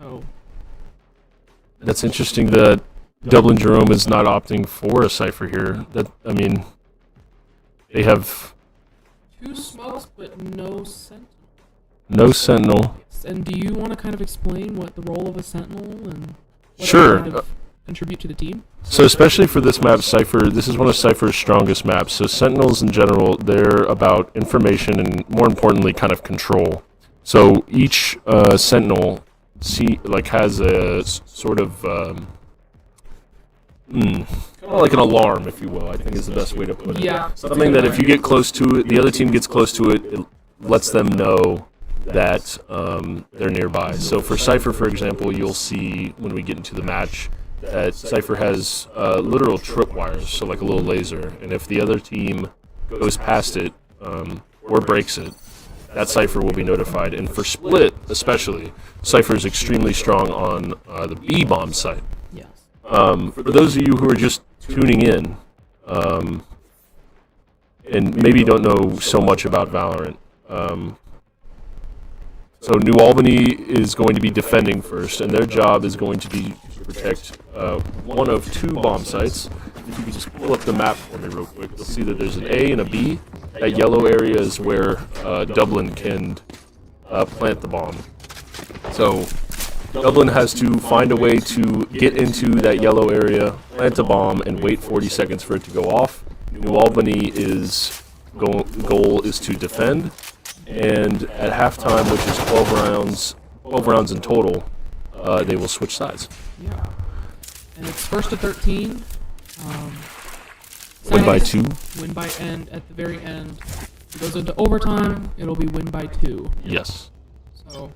Oh. That's interesting that Dublin Jerome is not opting for a Cypher here. I mean, they have 2 smokes, but no sentinel. no Sentinel. And do you want to kind of explain what the role of a sentinel and what Sure. it kind of contribute to the team? So especially for this map, Cypher, this is one of Cypher's strongest maps. So Sentinels in general, they're about information and more importantly, kind of control. So each Sentinel has a sort of kind of like an alarm, if you will, I think is the best way to put it. Yeah. Something that if you get close to it, the other team gets close to it, it lets them know that they're nearby. So for Cypher, for example, you'll see when we get into the match that Cypher has literal tripwires, so like a little laser, and if the other team goes past it or breaks it, that Cypher will be notified. And for Split, especially, Cypher is extremely strong on the B bomb site. Yes. For those of you who are just tuning in and maybe don't know so much about Valorant, so New Albany is going to be defending first, and their job is going to be to protect one of 2 bomb sites. If you could just pull up the map for me real quick, you'll see that there's an A and a B. That yellow area is where Dublin can plant the bomb. So Dublin has to find a way to get into that yellow area, plant a bomb, and wait 40 seconds for it to go off. New Albany goal is to defend. And at halftime, which is 12 rounds in total, they will switch sides. Yeah. And it's first to 13. Win by 2. Win by end at the very end. If it goes into overtime, it'll be win by 2. Yes. So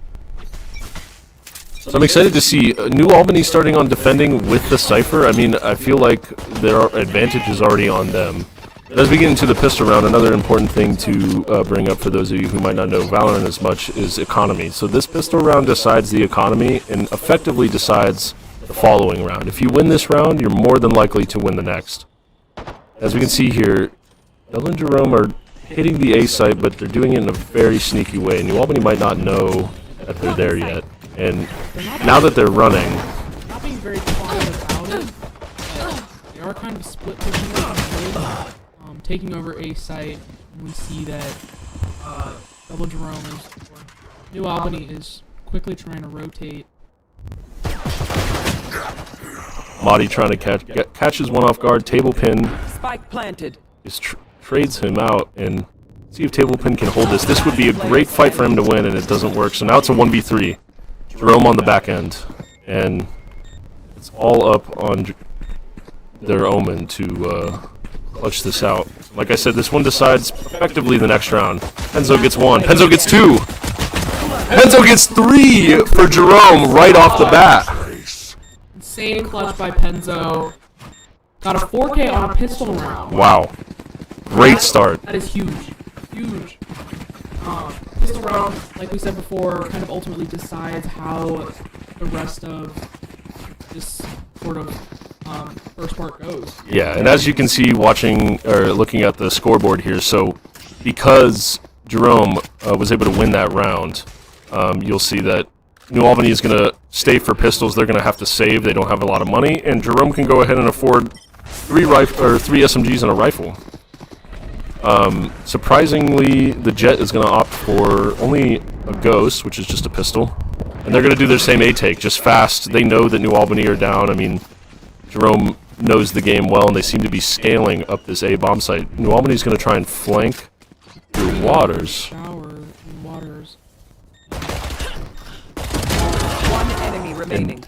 I'm excited to see New Albany starting on defending with the Cypher. I mean, I feel like their advantage is already on them. As we get into the pistol round, another important thing to bring up for those of you who might not know Valorant as much is economy. So this pistol round decides the economy and effectively decides the following round. If you win this round, you're more than likely to win the next. As we can see here, Dublin Jerome are hitting the A site, but they're doing it in a very sneaky way. New Albany might not know that they're there yet. And now that they're running... Not being very quiet about it, they are kind of split pushing taking over A site. We see that Dublin Jerome New Albany is quickly trying to rotate. Mahdi trying to catches one off guard. Table pin. Spike planted. Trades him out and see if Table pin can hold this. This would be a great fight for him to win, and it doesn't work. So now it's a 1v3. Jerome on the back end, and it's all up on their Omen to clutch this out. Like I said, this one decides effectively the next round. Penzo gets 1. Penzo gets 2. Penzo gets 3 for Jerome right off the bat. Insane clutch by Penzo. Got a 4K on a pistol round. Wow. Great start. That is huge. Huge. Pistol round, like we said before, kind of ultimately decides how the rest of this sort of first part goes. Yeah, and as you can see watching or looking at the scoreboard here, so because Jerome was able to win that round, you'll see that New Albany is going to stay for pistols. They're going to have to save. They don't have a lot of money, and Jerome can go ahead and afford 3 SMGs and a rifle. Surprisingly, the Jet is going to opt for only a Ghost, which is just a pistol, and they're going to do their same A take, just fast. They know that New Albany are down. I mean, Jerome knows the game well, and they seem to be scaling up this A bomb site. New Albany's going to try and flank through Waters. Shower in Waters. One enemy remaining.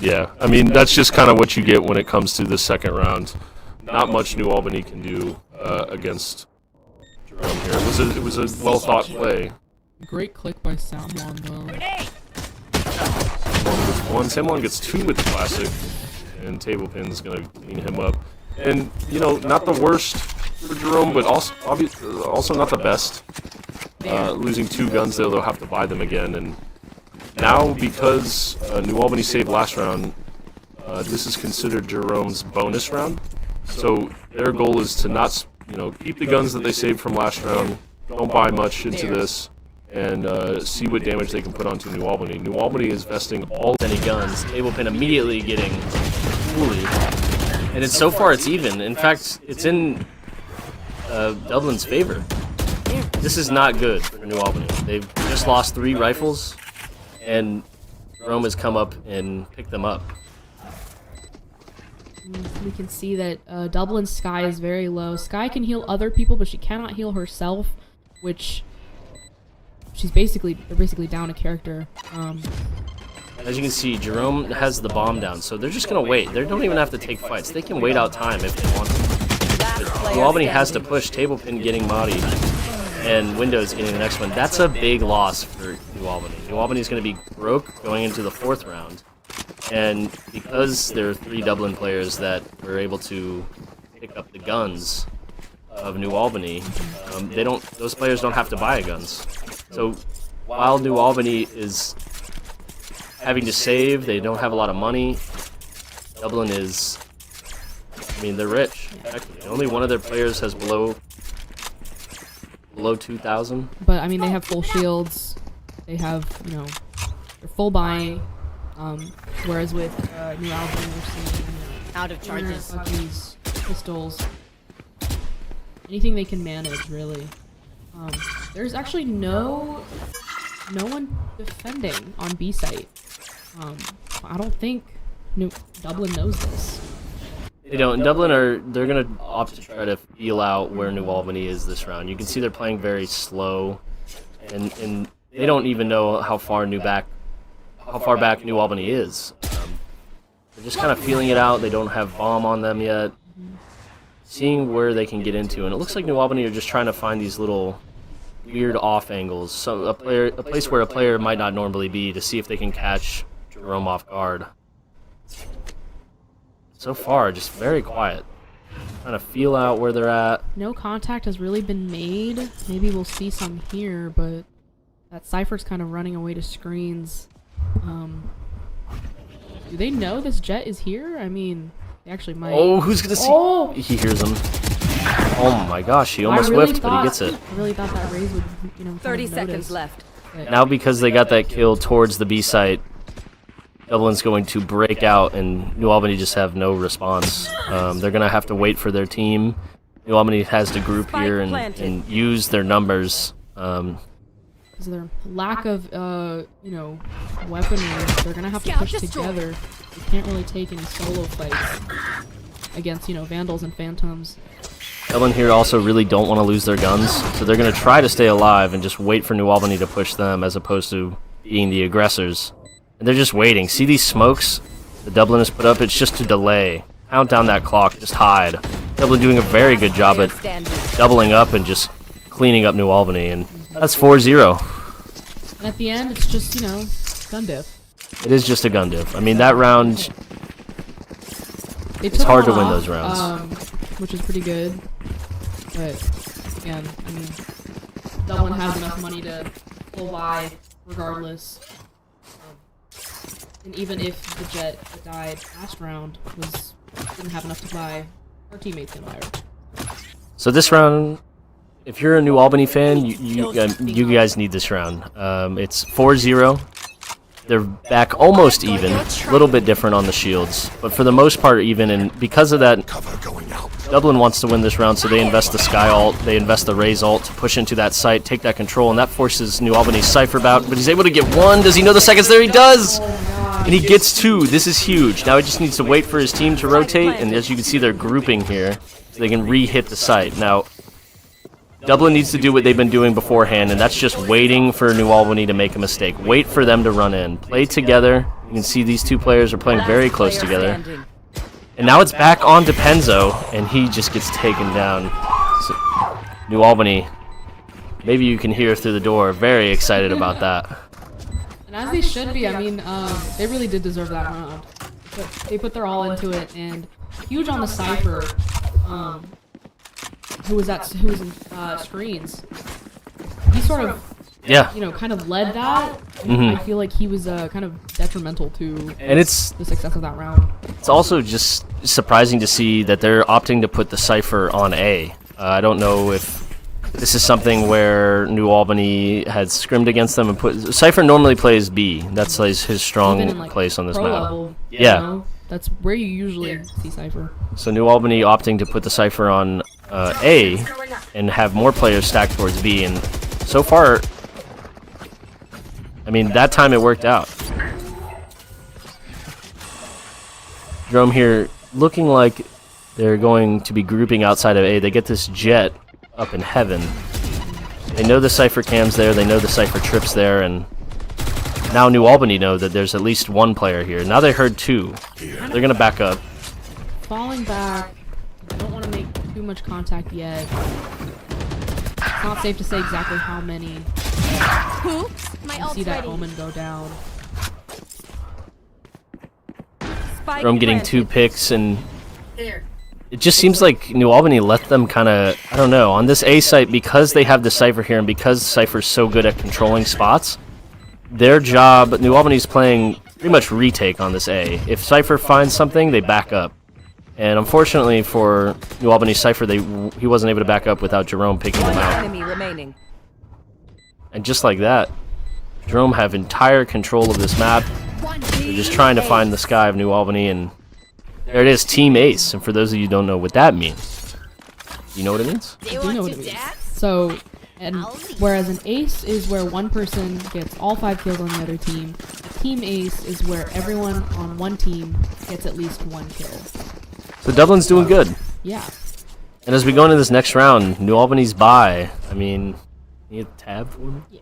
Yeah, I mean, that's just kind of what you get when it comes to the second round. Not much New Albany can do against Jerome here. It was a well-thought play. Great click by Samlon, though. Samlon gets 2 with the classic, and Table Pin's going to clean him up. And, you know, not the worst for Jerome, but also not the best. Losing 2 guns, though, they'll have to buy them again. And now, because New Albany saved last round, this is considered Jerome's bonus round. So their goal is to not, keep the guns that they saved from last round. Don't buy much into this, and see what damage they can put onto New Albany. New Albany is vesting all Any guns. Table pin immediately getting fully. And it's so far it's even. In fact, it's in Dublin's favor. This is not good for New Albany. They've just lost 3 rifles, and Jerome has come up and picked them up. We can see that Dublin's Sky is very low. Sky can heal other people, but she cannot heal herself, which they're basically down a character. As you can see, Jerome has the bomb down, so they're just gonna wait. They don't even have to take fights. They can wait out time if they want to. But New Albany has to push. Table pin getting Madi, and Windows getting the next one. That's a big loss for New Albany. New Albany is going to be broke going into the 4th round. And because there are 3 Dublin players that were able to pick up the guns of New Albany, those players don't have to buy guns. So while New Albany is having to save, they don't have a lot of money. Dublin is, I mean, they're rich. Actually, only one of their players has below 2,000. But I mean, they have full shields. They have, they're full buying. Whereas with New Albany, we're seeing Out of charges. Buckies, pistols, anything they can manage, really. There's actually no one defending on B site. I don't think Dublin knows this. They don't. Dublin they're gonna opt to try to feel out where New Albany is this round. You can see they're playing very slow, and they don't even know how far back New Albany is. They're just kind of feeling it out. They don't have bomb on them yet. Seeing where they can get into, and it looks like New Albany are just trying to find these little weird off angles, so a place where a player might not normally be, to see if they can catch Jerome off guard. So far, just very quiet. Trying to feel out where they're at. No contact has really been made. Maybe we'll see some here, but that Cypher's kind of running away to screens. Do they know this jet is here? I mean, they actually might. Oh, who's gonna see? Oh! He hears him. Oh my gosh, he almost whiffed, but he gets it. I really thought that raise would, 30 kind of seconds notice. left. But Now because they got that kill towards the B site, Dublin's going to break out, and New Albany just have no response. They're going to have to wait for their team. New Albany has to group here and use their numbers. because of their lack of, weaponry, they're going to have to push together. They can't really take any solo fights against, Vandals and Phantoms. Dublin here also really don't want to lose their guns, so they're going to try to stay alive and just wait for New Albany to push them as opposed to being the aggressors. And they're just waiting. See these smokes that Dublin has put up? It's just to delay. Count down that clock. Just hide. Dublin doing a very good job at doubling up and just cleaning up New Albany. And that's 4-0. And at the end, it's just, gun diff. It is just a gun diff. I mean, that round, it's hard to win those rounds. Which is pretty good. But, again, I mean, Dublin has enough money to pull by regardless. And even if the jet that died last round didn't have enough to buy, our teammates can buy her. So this round, if you're a New Albany fan, you guys need this round. It's 4-0. They're back almost even, a little bit different on the shields, but for the most part even, and because of that, Dublin wants to win this round, so they invest the Sky ult, they invest the Raze ult to push into that site, take that control, and that forces New Albany's Cypher out, but he's able to get one. Does he know the seconds there? He does! And he gets two. This is huge. Now he just needs to wait for his team to rotate, and as you can see, they're grouping here, so they can re-hit the site. Now, Dublin needs to do what they've been doing beforehand, and that's just waiting for New Albany to make a mistake. Wait for them to run in. Play together. You can see these two players are playing very close together. And now it's back on to Penzo, and he just gets taken down. So, New Albany, maybe you can hear through the door, very excited about that. And as they should be, I mean, they really did deserve that round. But they put their all into it, and huge on the Cypher, who was in screens. He sort of, kind of led that. I feel like he was kind of detrimental to the success of that round. It's also just surprising to see that they're opting to put the Cypher on A. I don't know if this is something where New Albany had scrimmed against them and put. Cypher normally plays B. That's like his strong Even in, like, place on this pro map. level, Yeah. You know, that's where you usually see Cypher. So New Albany opting to put the Cypher on A and have more players stacked towards B, and so far, I mean, that time it worked out. Jerome here looking like they're going to be grouping outside of A. They get this jet up in heaven. They know the Cypher cam's there, they know the Cypher trip's there, and now New Albany know that there's at least one player here. Now they heard two. They're gonna back up. Falling back. I don't want to make too much contact yet. It's not safe to say exactly how many. You see that Omen go down. Jerome getting 2 picks, and it just seems like New Albany let them kind of, I don't know, on this A site, because they have the Cypher here and because Cypher's so good at controlling spots, their job, New Albany's playing pretty much retake on this A. If Cypher finds something, they back up. And unfortunately for New Albany Cypher, he wasn't able to back up without Jerome picking them out. Enemy remaining. And just like that, Jerome have entire control of this map. They're just trying to find the sky of New Albany, and there it is, Team Ace. And for those of you who don't know what that means, you know what it means? I do know what it means. So, and whereas an ace is where one person gets all 5 kills on the other team, a team ace is where everyone on one team gets at least 1 kill. So Dublin's doing good. Yeah. And as we go into this next round, New Albany's bye. I mean, can you get the tab for me? Yeah.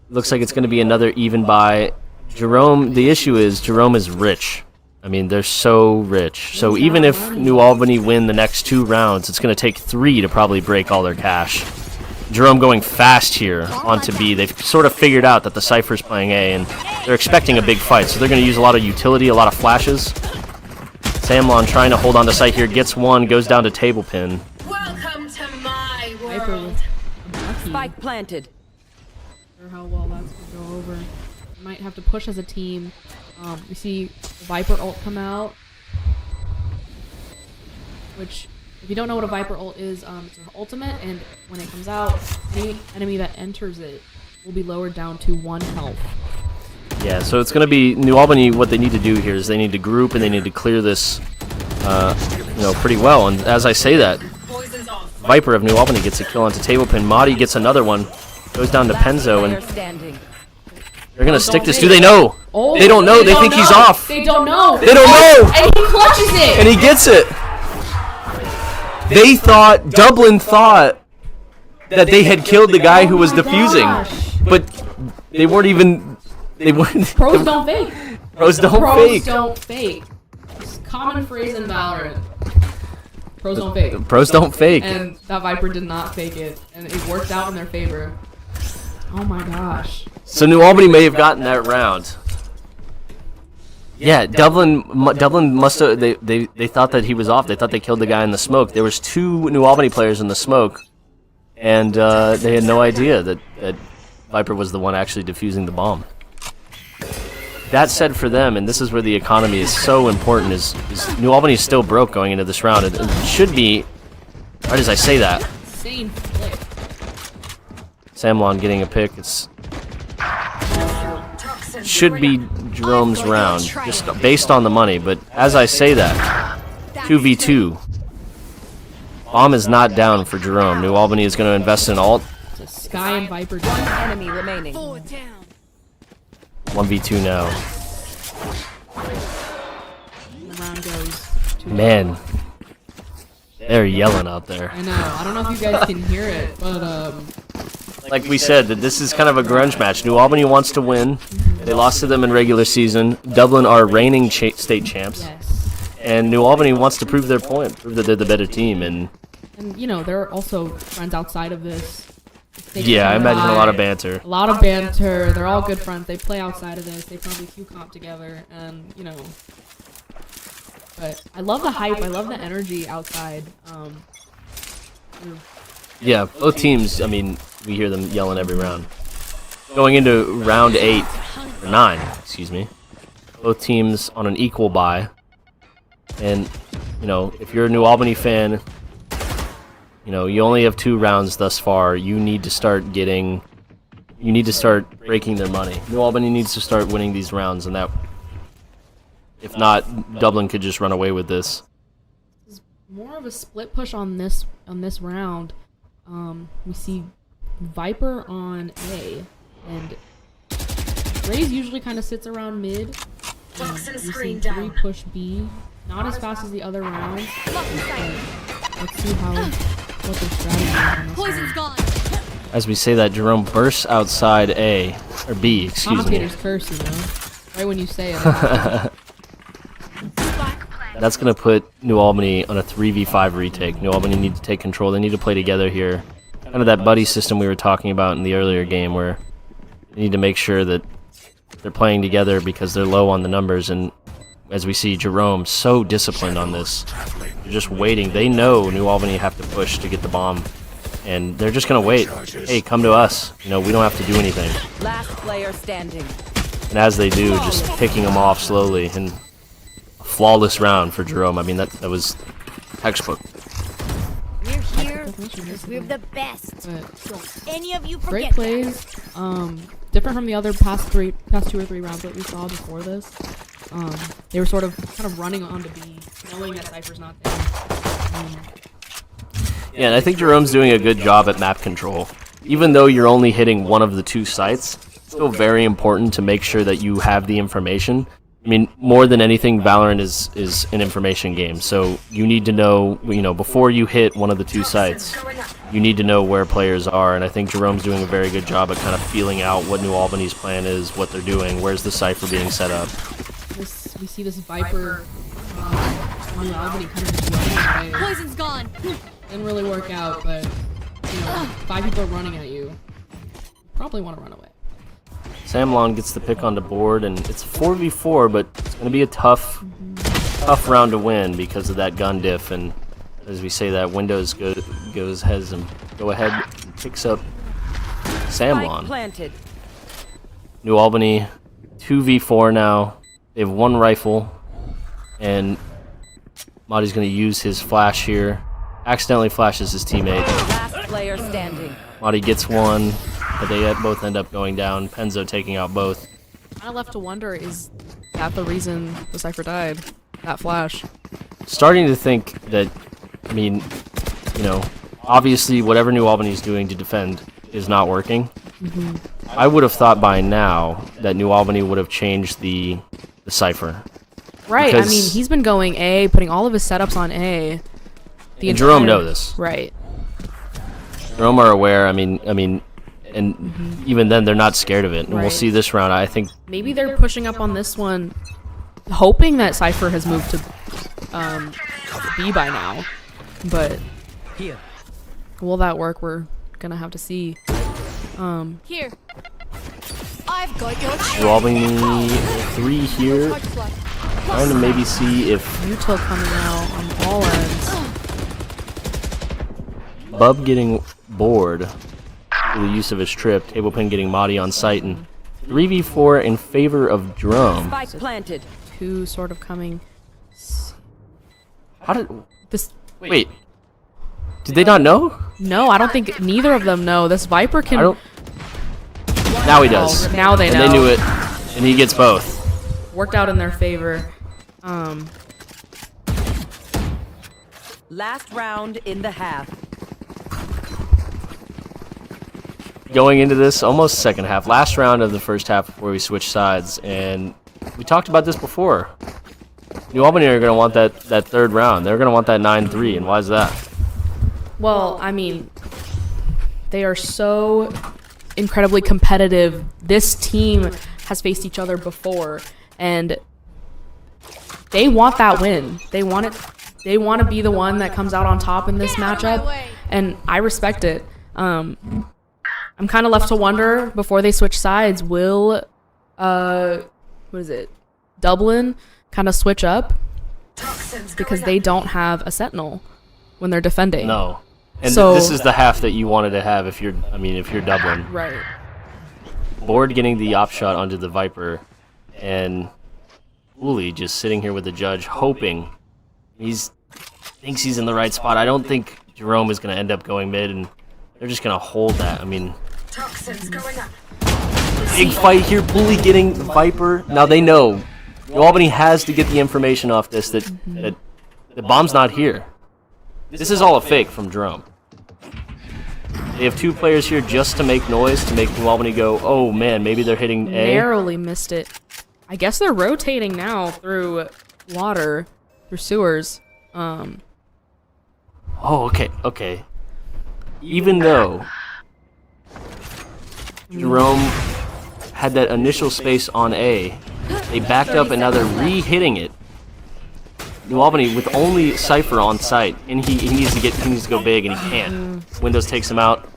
Looks like it's going to be another even bye. Jerome, the issue is Jerome is rich. I mean, they're so rich. So even if New Albany win the next 2 rounds, it's going to take 3 to probably break all their cash. Jerome going fast here onto B. They've sort of figured out that the Cypher's playing A, and they're expecting a big fight. So they're going to use a lot of utility, a lot of flashes. Samlon trying to hold on to site here, gets 1, goes down to table pin. Welcome to my Viper world. with a lucky. Spike planted. Or how well that's going to go over. Might have to push as a team. We see the Viper ult come out, which, if you don't know what a Viper ult is, it's an ultimate, and when it comes out, any enemy that enters it will be lowered down to 1 health. Yeah, so it's going to be New Albany. What they need to do here is they need to group and they need to clear this, pretty well. And as I say that, Viper of New Albany gets a kill onto table pin. Madi gets another one, goes down to Penzo, and they're going to stick this. Do they know? Oh, they don't know. They think he's off. They don't know. They don't know. And he clutches it. And he gets it. They thought, Dublin thought that they had killed the guy who was defusing, but they weren't even. They weren't. Pros don't fake. Pros don't fake. Pros don't fake. It's a common phrase in Valorant. Pros don't fake. Pros don't fake. And that Viper did not fake it, and it worked out in their favor. Oh my gosh. So New Albany may have gotten that round. Yeah, Dublin must have. They thought that he was off. They thought they killed the guy in the smoke. There was 2 New Albany players in the smoke, and they had no idea that Viper was the one actually defusing the bomb. That said, for them, and this is where the economy is so important, is New Albany is still broke going into this round. It should be, right as I say that. Insane flip. Samlon getting a pick. Should be Jerome's round, just based on the money. But as I say that, 2v2. Bomb is not down for Jerome. New Albany is going to invest in ult. It's a Sky and Viper. 1 enemy remaining. 1v2 now. And the round goes to Man, they're yelling out there. I know. I don't know if you guys can hear it, but Like we said, that this is kind of a grunge match. New Albany wants to win. They lost to them in regular season. Dublin are reigning state champs. yes. And New Albany wants to prove their point, prove that they're the better team. And And you know, there are also friends outside of this. yeah, I imagine a lot of banter. A lot of banter. They're all good friends. They play outside of this. They probably Q-comp together, and you know. But I love the hype. I love the energy outside. Yeah, both teams, I mean, we hear them yelling every round. Going into round 8, or 9, excuse me. Both teams on an equal bye. And, you know, if you're a New Albany fan, You know, you only have 2 rounds thus far. You need to start getting... You need to start breaking their money. New Albany needs to start winning these rounds, and that... If not, Dublin could just run away with this. More of a split push on this round. We see Viper on A, and Raze usually kind of sits around mid. Toxin We see screen 3 down. push B, not as fast as the other rounds. Let's see what their strategy is on this Poison's one. gone. As we say that, Jerome bursts outside A, or B, excuse me. Commentator's curse, you know, right when you say it. That's going to put New Albany on a 3v5 retake. New Albany need to take control. They need to play together here. Kind of that buddy system we were talking about in the earlier game, where they need to make sure that they're playing together because they're low on the numbers. And as we see, Jerome so disciplined on this. They're just waiting. They know New Albany have to push to get the bomb. And they're just going to wait. Hey, come to us. You know, we don't have to do anything. Last player standing. And as they do, just picking them off slowly. And a flawless round for Jerome. I mean, that was textbook. We're here because we're the best. But Don't any of you great forget plays. Different from the other past 2 or 3 rounds that we saw before this. They were kind of running onto B, knowing that Cypher's not there. Yeah, and I think Jerome's doing a good job at map control. Even though you're only hitting one of the 2 sites, it's still very important to make sure that you have the information. I mean, more than anything, Valorant is an information game, so you need to know, before you hit one of the 2 sites, you need to know where players are, and I think Jerome's doing a very good job at kind of feeling out what New Albany's plan is, what they're doing, where's the cipher being set up. We see this Viper on New Albany kind of just running away. Poison's gone. Didn't really work out, but 5 people are running at you. Probably want to run away. Samlon gets the pick on the board, and it's 4v4, but it's going to be a tough round to win because of that gun diff. And as we say that, Windows has him go ahead and picks up Samlon. Planted. New Albany 2v4 now. They have 1 rifle, and Madi's going to use his flash here. Accidentally flashes his teammate. Last player standing. Madi gets 1, but they both end up going down. Penzo taking out both. Kind of left to wonder, is that the reason the Cypher died? That flash. Starting to think that, I mean, obviously whatever New Albany's doing to defend is not working. I would have thought by now that New Albany would have changed the cipher. Right, Because- I mean, he's been going A, putting all of his setups on A. And Jerome knows this. Right. Jerome are aware. I mean, and even then they're not scared of it. And we'll Right. see this round. I think Maybe they're pushing up on this one, hoping that Cypher has moved to B by now. But Here. will that work? We're gonna have to see. Here. I've got your New Albany 3 here. Trying to maybe see if Util coming out on all ends. Bub getting bored through the use of his trip. Table pin getting Madi on site, and 3v4 in favor of Jerome. Spike planted. 2 sort of coming. How did? This Wait. Did they not know? No, I don't think neither of them know. This Viper can. I don't. Now he does. Now they And know. they knew it, and he gets both. Worked out in their favor. Last round in the half. Going into this, almost second half, last round of the first half before we switch sides, and we talked about this before. New Albany are going to want that 3rd round. They're going to want that 9-3, and why is that? Well, I mean, they are so incredibly competitive. This team has faced each other before, and they want that win. They want it. They want to be the one that comes out on top in this matchup, and I respect it. I'm kind of left to wonder before they switch sides. Will Dublin kind of switch up because they don't have a sentinel when they're defending? No. And So- this is the half that you wanted to have if you're Dublin. Right. Board getting the op shot onto the Viper, and Uli just sitting here with the judge, hoping thinks he's in the right spot. I don't think Jerome is going to end up going mid, and they're just going to hold that. I mean, Toxins going up. big fight here. Bully getting the Viper. Now they know New Albany has to get the information off this that the bomb's not here. This is all a fake from Jerome. They have 2 players here just to make noise, to make New Albany go, oh man, maybe they're hitting A. Narrowly missed it. I guess they're rotating now through water, through sewers. Oh, okay. Even though Jerome had that initial space on A, they backed up and now they're re-hitting it. New Albany with only Cypher on site, and he needs to go big, and he can't. Windows takes him out.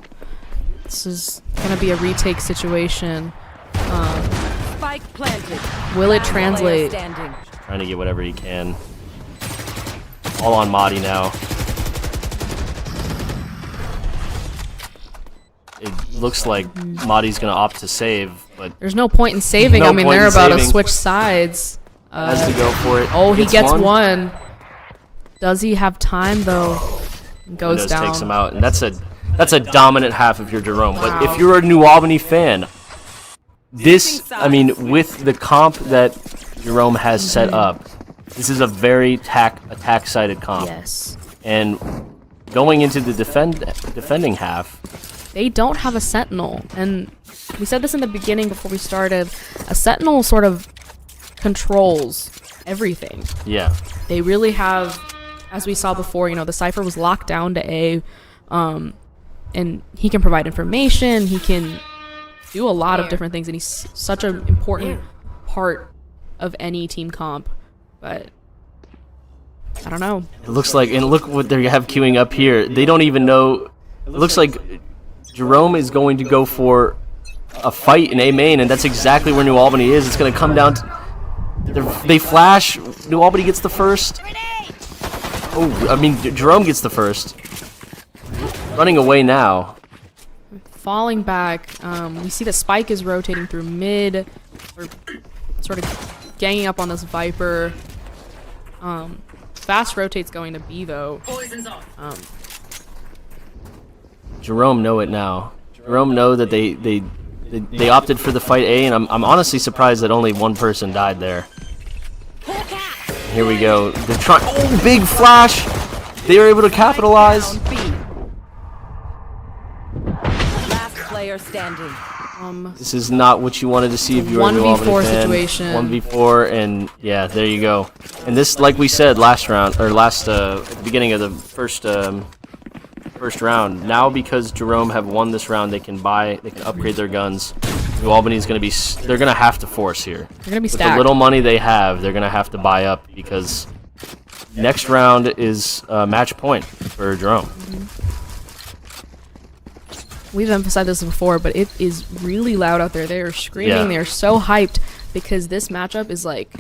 This is gonna be a retake situation. Spike planted. Will it Last translate? player standing. Trying to get whatever he can. All on Madi now. It looks like Madi's gonna opt to save, but There's no point in saving. No I mean, point they're in about to saving. switch sides. has to go for it. Oh, he gets one. Does he have time though? Goes Windows down. takes him out, and that's a dominant half if you're Jerome. But Wow. if you're a New Albany fan, this, I mean, with the comp that Jerome has set up, this is a very attack-sided comp. Yes. And going into the defending half, They don't have a sentinel, and we said this in the beginning before we started. A sentinel sort of controls everything. yeah, They really have, as we saw before, you know, the Cypher was locked down to A, and he can provide information, he can do a lot of different things, and he's such an important part of any team comp. But I don't know. it looks like, and look what they have queuing up here. They don't even know. It looks like Jerome is going to go for a fight in A main, and that's exactly where New Albany is. It's going to come down to they flash. New Albany gets the first. Oh, I mean, Jerome gets the first. Running away now. Falling back, we see that Spike is rotating through mid, or sort of ganging up on this Viper. Fast rotate's going to B though. Poison's off. Jerome know it now. Jerome know that they opted for the fight A, and I'm honestly surprised that only one person died there. Here we go. They're trying. Oh, big flash! They were able to capitalize. Round B. Last player standing. This is not what you wanted to see if you were a New 1v4 Albany fan. situation. 1v4, and yeah, there you go. And this, like we said last round, or at the beginning of the first round. Now, because Jerome have won this round, they can upgrade their guns. New Albany's they're gonna have to force here. They're gonna be With the stacked. little money they have, they're gonna have to buy up because next round is match point for Jerome. We've emphasized this before, but it is really loud out there. They are screaming. Yeah. They are so hyped because this matchup is like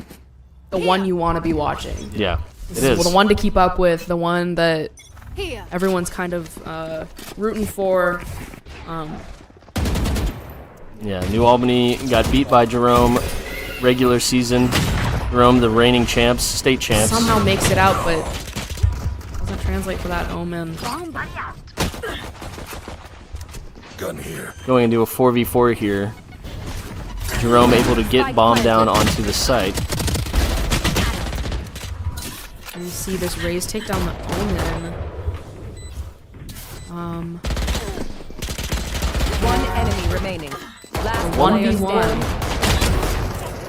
the one you want to be watching. Yeah, This it is. the one to keep up with, the one that everyone's kind of rooting for. Yeah, New Albany got beat by Jerome regular season. Jerome, the reigning champs, state champs. Somehow makes it out, but doesn't translate for that Omen. Going into a 4v4 here. Jerome able to get bomb down onto the site. And you see this Raze take down the Omen. One enemy remaining. Last player 1v1. standing.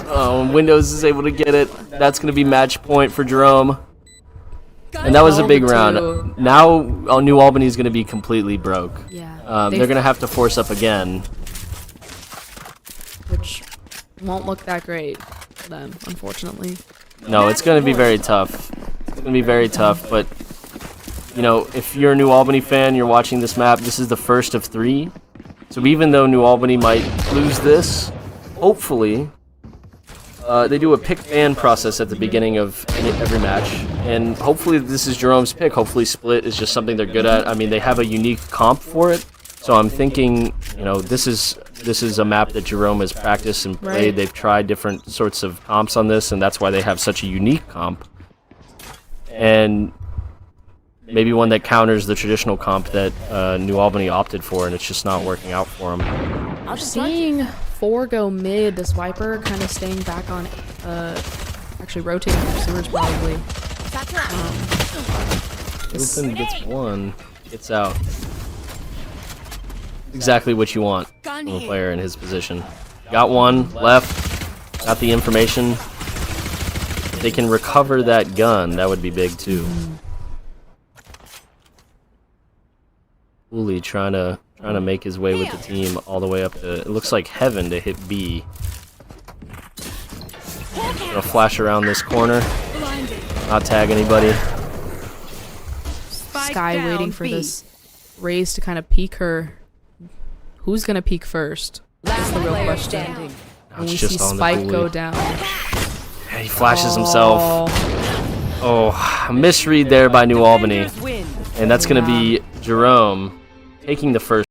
Oh, Windows is able to get it. That's going to be match point for Jerome. And that was a big 12-2. round. Now New Albany is going to be completely broke. Yeah. They're going to have to force up again. Which won't look that great for them, unfortunately. No, it's going to be very tough. It's going to be very tough, but you know, if you're a New Albany fan, you're watching this map, this is the first of 3. So even though New Albany might lose this, hopefully they do a pick ban process at the beginning of every match, and hopefully this is Jerome's pick. Hopefully Split is just something they're good at. I mean, they have a unique comp for it, so I'm thinking, you know, this is a map that Jerome has practiced and played. Right. They've tried different sorts of comps on this, and that's why they have such a unique comp. And maybe one that counters the traditional comp that New Albany opted for, and it's just not working out for him. I'll just Seeing 4 go mid, this Viper kind of staying back on, actually rotating through sewers probably. Open gets one, gets out. Exactly what you want from a player in his position. Got one, left, got the information. If they can recover that gun, that would be big too. Uli trying to make his way with the team all the way up to, it looks like heaven to hit B. Gonna flash around this corner, not tag anybody. Sky waiting for this Raze to kind of peek her. Who's gonna peek first? That's the real Player question. standing. And we It's see just on the Spike bully. go down. Yeah, he flashes himself. Oh, Oh, a misread there by New Albany. Defenders win. And that's going to be Jerome taking the first.